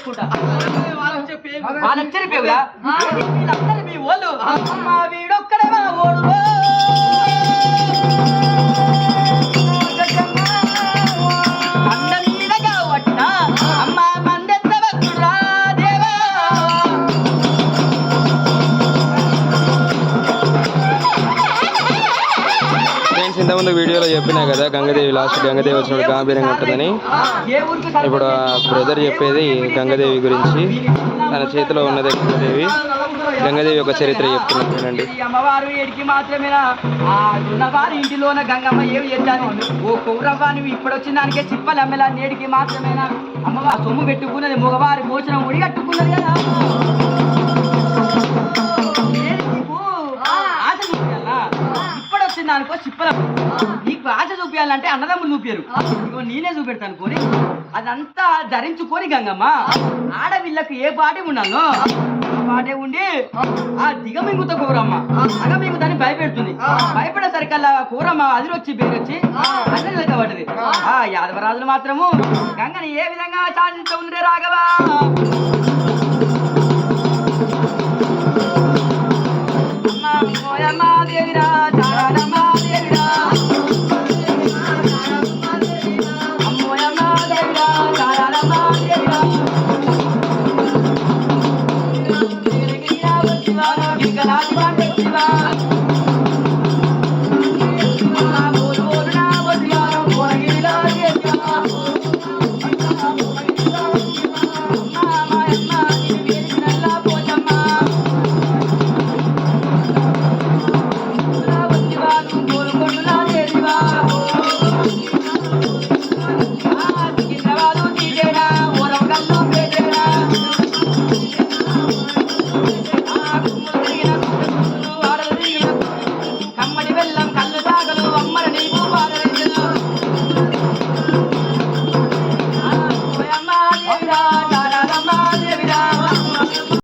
చేసుకుంటా వాళ్ళొచ్చని పేగులా వీళ్ళందరూ మీ వాళ్ళు మా వీడొక్కడే మా ఓడు అంద మీదగా పట్టిన అమ్మ మందెత్త వస్తురా దేవా ఫ్రెండ్స్ ఇంతకుముందు వీడియోలో చెప్పినా కదా గంగాదేవి లాస్ట్ గంగాదేవి వచ్చినప్పుడు గాంభీర్యంగా ఉంటుందని. ఇప్పుడు ఆ బ్రదర్ చెప్పేది గంగాదేవి గురించి. తన చేతిలో ఉన్నదే గంగాదేవి. గంగాదేవి యొక్క చరిత్ర చెప్తున్నానండి. అమ్మవారు ఏడికి మాత్రమేనా ఉన్నవారి ఇంటిలోన గంగమ్మ ఏమి చేద్దాను ఓ కౌరవ్వ నువ్వు ఇప్పుడు వచ్చిన దానికే చిప్పలు అమ్మేలా నేడికి మాత్రమేనా అమ్మవారు సొమ్ము పెట్టుకున్నది మగవారి భోజనం ఒడి కట్టుకున్నది కదా ఆశ చూపించాలా ఇప్పుడు వచ్చిన దానికో చిప్పల నీకు ఆశ చూపించాలంటే అన్నదమ్ములు చూపారు ఇగో నేనే చూపెడతాను కొని అదంతా ధరించుకొని గంగమ్మ ఆడవిళ్ళకు ఏ పాటి ఉన్నాను పాటే ఉండి ఆ దిగమింగుతో కూరమ్మ అగమింగు దాన్ని భయపెడుతుంది భయపడేసరికల్లా కూరమ్మ అదిరొచ్చి బేరొచ్చి అన్నది పడ్డది ఆ యాదవరాజులు మాత్రము గంగని ఏ విధంగా సాధించ ఉండే రాఘవా దేవిరా చారమ్మ దేవిరా అమ్మోయమ్మ దేవిరా చారమ్మ దేవిరా గిరిగిరా శివ